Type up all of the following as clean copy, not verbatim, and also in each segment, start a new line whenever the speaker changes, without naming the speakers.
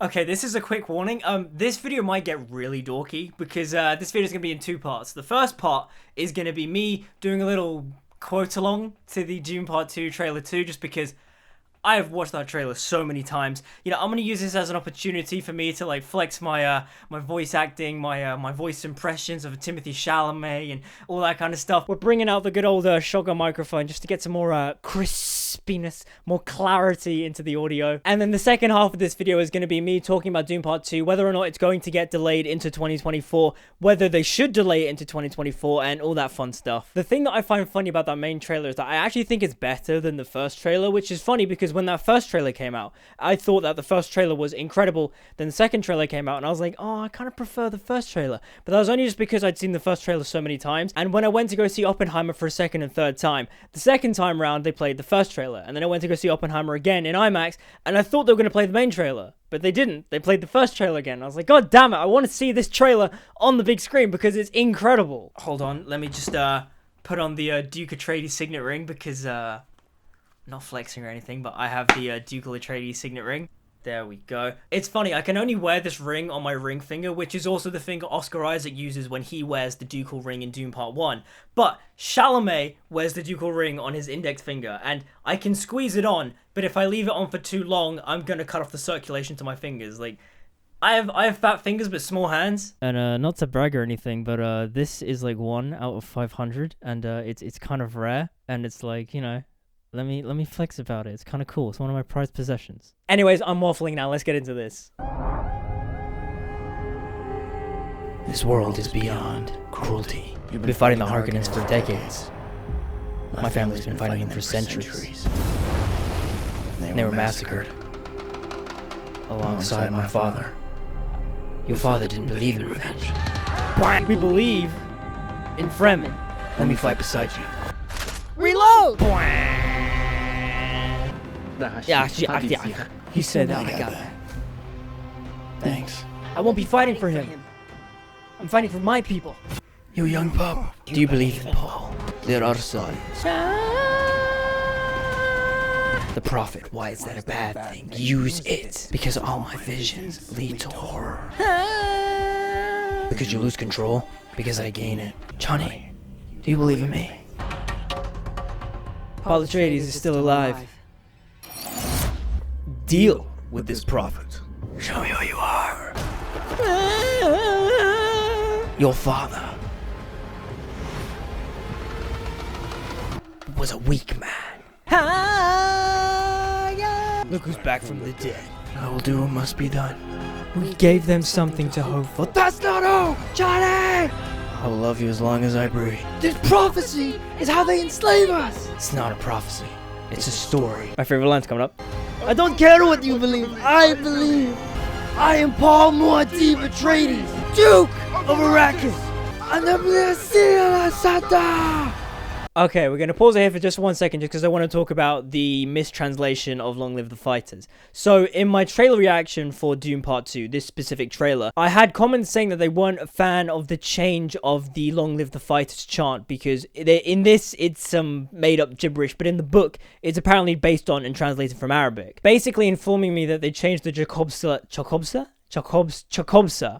Okay, this is a quick warning. This video might get really dorky because this video is gonna be in two parts. The first part is gonna be me doing a little quote along to the Dune Part 2 trailer 2, just because I have watched that trailer so many times. You know, I'm gonna use this as an opportunity for me to like flex my my voice acting, my voice impressions of Timothy Chalamet and all that kind of stuff. We're bringing out the good old shotgun microphone just to get some more crispiness, more clarity into the audio. And then the second half of this video is going to be me talking about Dune Part 2, whether or not it's going to get delayed into 2024, whether they should delay it into 2024, and all that fun stuff. The thing that I find funny about that main trailer is that I actually think it's better than the first trailer, which is funny because when that first trailer came out, I thought that the first trailer was incredible. Then the second trailer came out and I was like, oh, I kind of prefer the first trailer. But that was only just because I'd seen the first trailer so many times. And when I went to go see Oppenheimer for a second and third time, the second time round they played the first trailer, and then I went to go see Oppenheimer again in IMAX, and I thought they were going to play the main trailer, but they didn't. They played the first trailer again. I was like, God damn it, I want to see this trailer on the big screen because it's incredible. Hold on, let me just put on the Duke Atreides signet ring because not flexing or anything, but I have the Ducal Atreides signet ring. There we go. It's funny, I can only wear this ring on my ring finger, which is also the finger Oscar Isaac uses when he wears the ducal ring in Dune Part 1. But Chalamet wears the ducal ring on his index finger, and I can squeeze it on, but if I leave it on for too long, I'm gonna cut off the circulation to my fingers. Like, I have fat fingers but small hands. And not to brag or anything, but this is like 1 out of 500, and it's kind of rare, and it's like, you know, Let me flex about it. It's kind of cool. It's one of my prized possessions. Anyways, I'm waffling now. Let's get into this.
This world is beyond cruelty. You've been fighting the Harkonnens for decades. My family's been fighting them for centuries. They were massacred alongside my father. Your father didn't believe in revenge.
We believe in Fremen.
Let me fight beside you.
Reload!
Yeah, he said that. I got that. Thanks.
I won't be fighting for him. I'm fighting for my people.
You young pup. Do you believe in Paul? There are sons. The prophet, why is that a bad thing? Use it. Because all my visions lead to horror. Because you lose control? Because I gain it. Johnny, do you believe in me?
Paul Atreides is still alive.
Deal with this prophet. Show me who you are. Your father was a weak man. Look who's back from the dead. I will do what must be done.
We gave them something to hope for.
That's not all, Johnny! I will love you as long as I breathe. This prophecy is how they enslave us! It's not a prophecy. It's a story.
My favorite line's coming up.
I don't care what you believe. I believe. I am Paul Atreides, Duke of Arrakis. And the
Okay, we're going to pause it here for just 1 second just because I want to talk about the mistranslation of Long Live the Fighters. So, in my trailer reaction for Dune Part 2, this specific trailer, I had comments saying that they weren't a fan of the change of the Long Live the Fighters chant because in this, it's some made-up gibberish, but in the book, it's apparently based on and translated from Arabic. Basically informing me that they changed the Jacobsa?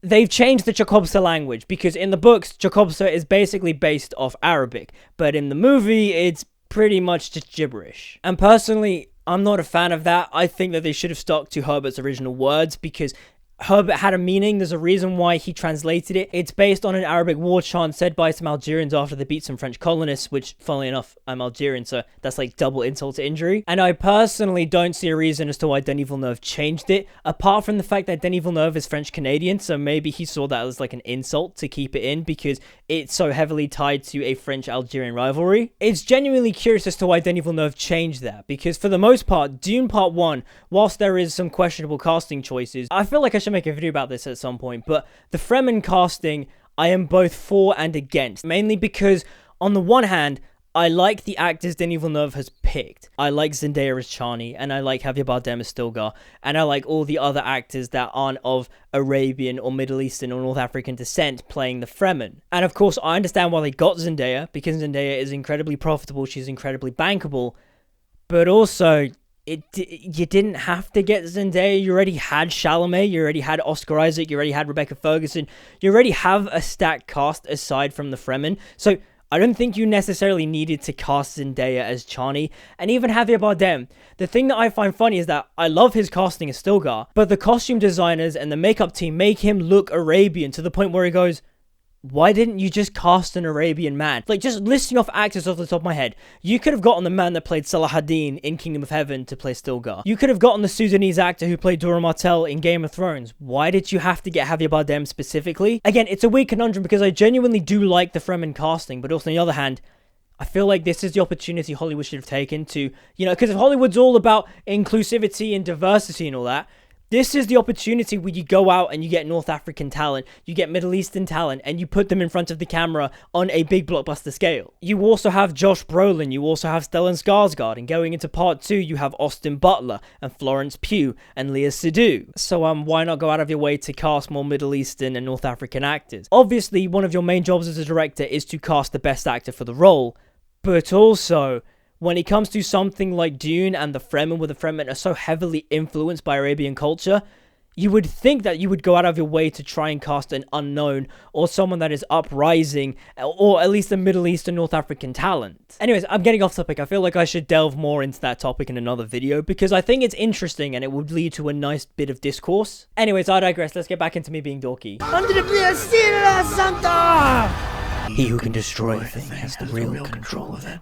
They've changed the Jacobsa language because in the books, Jacobsa is basically based off Arabic, but in the movie, it's pretty much just gibberish. And personally, I'm not a fan of that. I think that they should have stuck to Herbert's original words because Herbert had a meaning. There's a reason why he translated it. It's based on an Arabic war chant said by some Algerians after they beat some French colonists, which, funnily enough, I'm Algerian, so that's like double insult to injury. And I personally don't see a reason as to why Denis Villeneuve changed it, apart from the fact that Denis Villeneuve is French-Canadian, so maybe he saw that as like an insult to keep it in because it's so heavily tied to a French-Algerian rivalry. It's genuinely curious as to why Denis Villeneuve changed that, because for the most part, Dune Part 1, whilst there is some questionable casting choices, I feel like I should make a video about this at some point, but the Fremen casting, I am both for and against, mainly because, on the one hand, I like the actors Denis Villeneuve has picked. I like Zendaya as Chani, and I like Javier Bardem as Stilgar, and I like all the other actors that aren't of Arabian or Middle Eastern or North African descent playing the Fremen. And of course, I understand why they got Zendaya, because Zendaya is incredibly profitable, she's incredibly bankable, but also,
you didn't have to get Zendaya. You already had Chalamet, you already had Oscar Isaac, you already had Rebecca Ferguson. You already have a stacked cast aside from the Fremen. So I don't think you necessarily needed to cast Zendaya as Chani, and even Javier Bardem. The thing that I find funny is that I love his casting as Stilgar, but the costume designers and the makeup team make him look Arabian to the point where he goes, why didn't you just cast an Arabian man? Like, just listing off actors off the top of my head. You could have gotten the man that played Salahadin in Kingdom of Heaven to play Stilgar. You could have gotten the Sudanese actor who played Dora Martell in Game of Thrones. Why did you have to get Javier Bardem specifically? Again, it's a weird conundrum because I genuinely do like the Fremen casting, but also on the other hand, I feel like this is the opportunity Hollywood should have taken to, because if Hollywood's all about inclusivity and diversity and all that, this is the opportunity where you go out and you get North African talent, you get Middle Eastern talent, and you put them in front of the camera on a big blockbuster scale. You also have Josh Brolin, you also have Stellan Skarsgård, and going into part 2, you have Austin Butler, and Florence Pugh, and Léa Seydoux. So why not go out of your way to cast more Middle Eastern and North African actors? Obviously, one of your main jobs as a director is to cast the best actor for the role, but also, when it comes to something like Dune and the Fremen, where the Fremen are so heavily influenced by Arabian culture, you would think that you would go out of your way to try and cast an unknown or someone that is uprising, or at least a Middle Eastern North African talent. Anyways, I'm getting off topic. I feel like I should delve more into that topic in another video because I think it's interesting and it would lead to a nice bit of discourse. Anyways, I digress. Let's get back into me being dorky. He who can destroy a thing has the real control of it.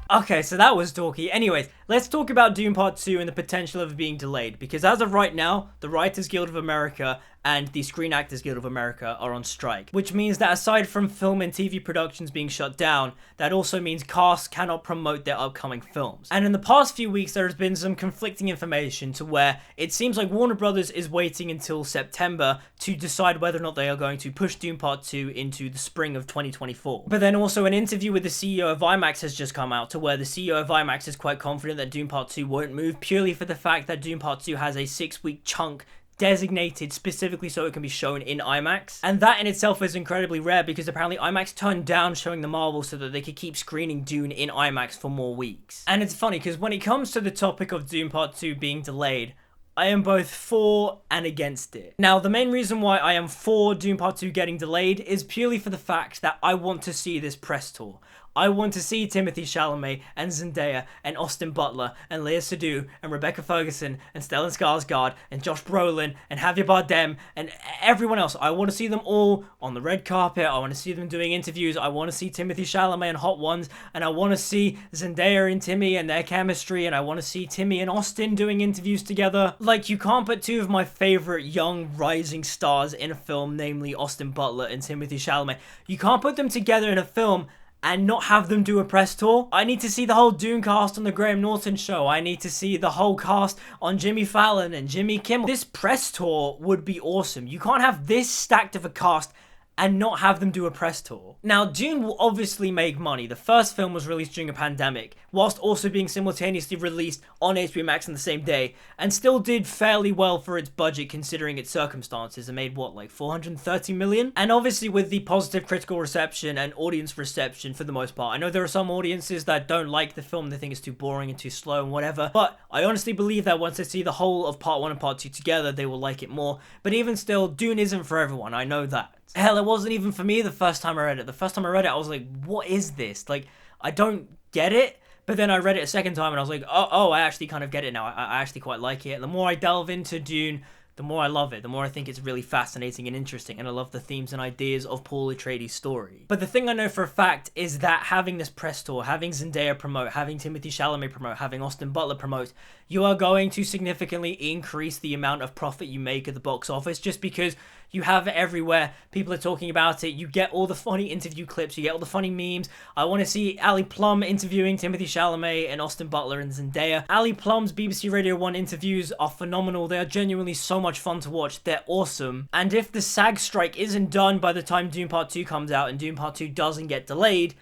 Okay, so that was dorky. Anyways, let's talk about Dune Part 2 and the potential of it being delayed, because as of right now, the Writers Guild of America and the Screen Actors Guild of America are on strike, which means that aside from film and TV productions being shut down, that also means casts cannot promote their upcoming films. And in the past few weeks, there has been some conflicting information to where it seems like Warner Brothers is waiting until September to decide whether or not they are going to push Dune Part 2 into the spring of 2024. But then also an interview with the CEO of IMAX has just come out to where the CEO of IMAX is quite confident that Dune Part 2 won't move, purely for the fact that Dune Part 2 has a 6-week chunk designated specifically so it can be shown in IMAX. And that in itself is incredibly rare because apparently IMAX turned down showing the Marvel so that they could keep screening Dune in IMAX for more weeks. And it's funny because when it comes to the topic of Dune Part 2 being delayed, I am both for and against it. Now, the main reason why I am for Dune Part 2 getting delayed is purely for the fact that I want to see this press tour. I want to see Timothée Chalamet and Zendaya and Austin Butler and Léa Seydoux and Rebecca Ferguson and Stellan Skarsgård and Josh Brolin and Javier Bardem and everyone else. I want to see them all on the red carpet. I want to see them doing interviews. I want to see Timothée Chalamet and Hot Ones, and I want to see Zendaya and Timmy and their chemistry, and I want to see Timmy and Austin doing interviews together. Like, you can't put two of my favorite young rising stars in a film, namely Austin Butler and Timothée Chalamet. You can't put them together in a film and not have them do a press tour. I need to see the whole Dune cast on the Graham Norton show. I need to see the whole cast on Jimmy Fallon and Jimmy Kimmel. This press tour would be awesome. You can't have this stacked of a cast and not have them do a press tour. Now, Dune will obviously make money. The first film was released during a pandemic, whilst also being simultaneously released on HBO Max on the same day, and still did fairly well for its budget considering its circumstances. It made, what, like 430 million? And obviously with the positive critical reception and audience reception for the most part. I know there are some audiences that don't like the film, they think it's too boring and too slow and whatever, but I honestly believe that once they see the whole of Part 1 and Part 2 together, they will like it more. But even still, Dune isn't for everyone, I know that. Hell, it wasn't even for me the first time I read it. The first time I read it, I was like, what is this? Like, I don't get it. But then I read it a second time and I was like, oh, I actually kind of get it now. I actually quite like it. And the more I delve into Dune, the more I love it, the more I think it's really fascinating and interesting, and I love the themes and ideas of Paul Atreides' story. But the thing I know for a fact is that having this press tour, having Zendaya promote, having Timothée Chalamet promote, having Austin Butler promote, you are going to significantly increase the amount of profit you make at the box office just because you have it everywhere. People are talking about it. You get all the funny interview clips. You get all the funny memes. I want to see Ali Plum interviewing Timothée Chalamet and Austin Butler and Zendaya. Ali Plum's BBC Radio 1 interviews are phenomenal. They are genuinely so much fun to watch. They're awesome. And if the SAG strike isn't done by the time Dune Part 2 comes out and Dune Part 2 doesn't get delayed,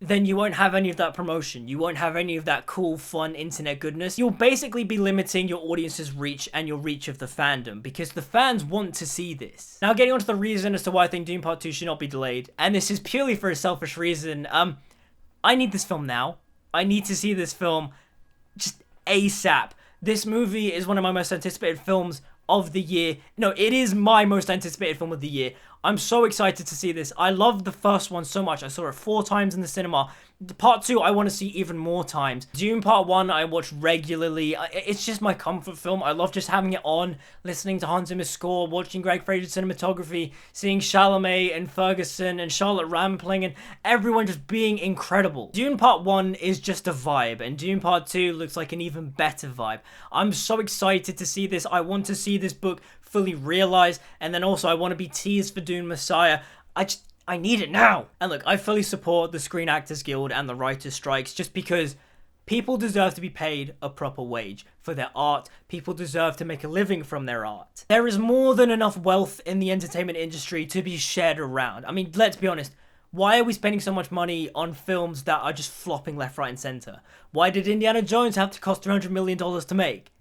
then you won't have any of that promotion. You won't have any of that cool, fun internet goodness. You'll basically be limiting your audience's reach and your reach of the fandom, because the fans want to see this. Now, getting on to the reason as to why I think Dune Part 2 should not be delayed, and this is purely for a selfish reason. I need this film now. I need to see this film just ASAP. This movie is one of my most anticipated films of the year. No, it is my most anticipated film of the year. I'm so excited to see this. I loved the first one so much. I saw it 4 times in the cinema. The Part 2, I want to see even more times. Dune Part 1, I watch regularly. It's just my comfort film. I love just having it on, listening to Hans Zimmer's score, watching Greg Fraser's cinematography, seeing Chalamet and Ferguson and Charlotte Rampling and everyone just being incredible. Dune Part 1 is just a vibe, and Dune Part 2 looks like an even better vibe. I'm so excited to see this. I want to see this book fully realized, and then also I want to be teased for Dune Messiah. I need it now. And look, I fully support the Screen Actors Guild and the writers' strikes, just because people deserve to be paid a proper wage for their art. People deserve to make a living from their art. There is more than enough wealth in the entertainment industry to be shared around. I mean, let's be honest. Why are we spending so much money on films that are just flopping left, right, and center? Why did Indiana Jones have to cost $300 million to make?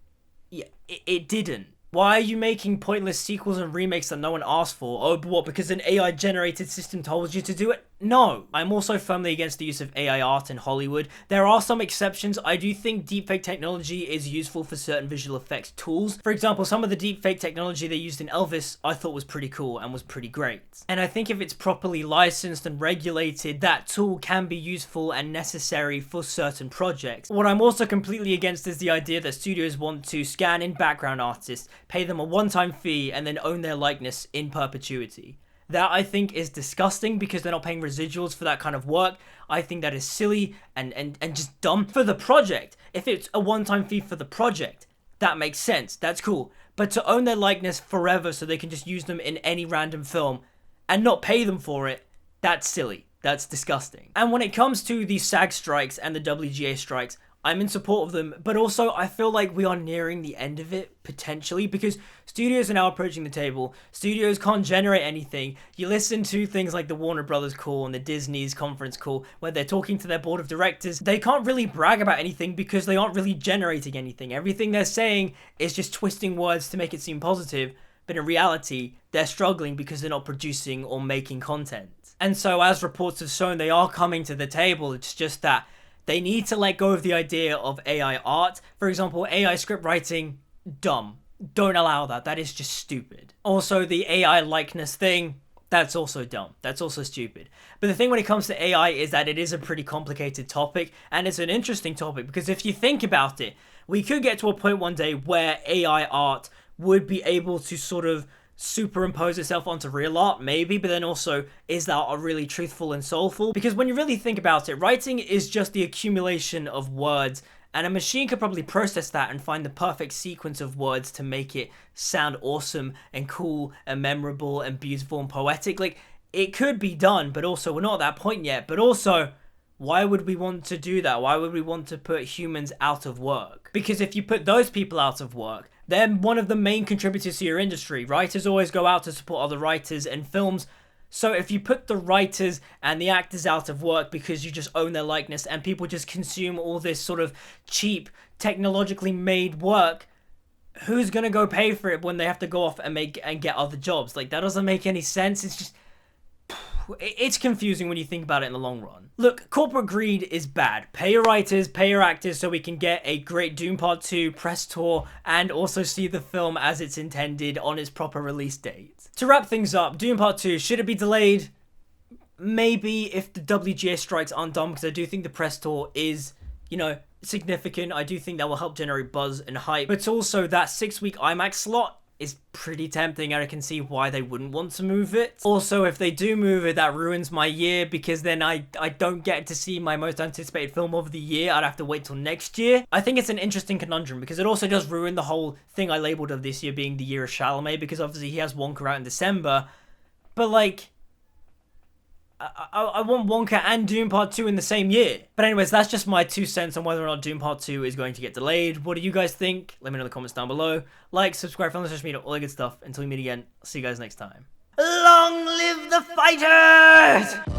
Yeah, it didn't. Why are you making pointless sequels and remakes that no one asked for? Oh, but what, because an AI-generated system told you to do it? No. I'm also firmly against the use of AI art in Hollywood. There are some exceptions. I do think deepfake technology is useful for certain visual effects tools. For example, some of the deepfake technology they used in Elvis I thought was pretty cool and was pretty great. And I think if it's properly licensed and regulated, that tool can be useful and necessary for certain projects. What I'm also completely against is the idea that studios want to scan in background artists, pay them a one-time fee, and then own their likeness in perpetuity. That, I think, is disgusting because they're not paying residuals for that kind of work. I think that is silly and just dumb for the project. If it's a one-time fee for the project, that makes sense. That's cool. But to own their likeness forever so they can just use them in any random film and not pay them for it, that's silly. That's disgusting. And when it comes to the SAG strikes and the WGA strikes, I'm in support of them, but also I feel like we are nearing the end of it, potentially, because studios are now approaching the table. Studios can't generate anything. You listen to things like the Warner Brothers call and the Disney's conference call, where they're talking to their board of directors. They can't really brag about anything because they aren't really generating anything. Everything they're saying is just twisting words to make it seem positive, but in reality, they're struggling because they're not producing or making content. And so, as reports have shown, they are coming to the table. It's just that they need to let go of the idea of AI art. For example, AI script writing, dumb. Don't allow that. That is just stupid. Also, the AI likeness thing, that's also dumb. That's also stupid. But the thing when it comes to AI is that it is a pretty complicated topic, and it's an interesting topic, because if you think about it, we could get to a point one day where AI art would be able to sort of superimpose itself onto real art, maybe, but then also, is that art really truthful and soulful? Because when you really think about it, writing is just the accumulation of words, and a machine could probably process that and find the perfect sequence of words to make it sound awesome and cool and memorable and beautiful and poetic. Like, it could be done, but also we're not at that point yet. But also, why would we want to do that? Why would we want to put humans out of work? Because if you put those people out of work, they're one of the main contributors to your industry. Writers always go out to support other writers and films. So if you put the writers and the actors out of work because you just own their likeness and people just consume all this sort of cheap, technologically made work, who's going to go pay for it when they have to go off and get other jobs? Like, that doesn't make any sense. It's just, it's confusing when you think about it in the long run. Look, corporate greed is bad. Pay your writers, pay your actors so we can get a great Dune Part 2 press tour and also see the film as it's intended on its proper release date. To wrap things up, Dune Part 2, should it be delayed? Maybe, if the WGA strikes aren't done, because I do think the press tour is, significant. I do think that will help generate buzz and hype. But also, that 6-week IMAX slot is pretty tempting, and I can see why they wouldn't want to move it. Also, if they do move it, that ruins my year, because then I don't get to see my most anticipated film of the year. I'd have to wait till next year. I think it's an interesting conundrum, because it also does ruin the whole thing I labeled of this year being the year of Chalamet, because obviously he has Wonka out in December, but like, I want Wonka and Dune Part 2 in the same year. But anyways, that's just my 2 cents on whether or not Dune Part 2 is going to get delayed. What do you guys think? Let me know in the comments down below. Like, subscribe, follow on social media, all that good stuff. Until we meet again, I'll see you guys next time. Long live the fighters!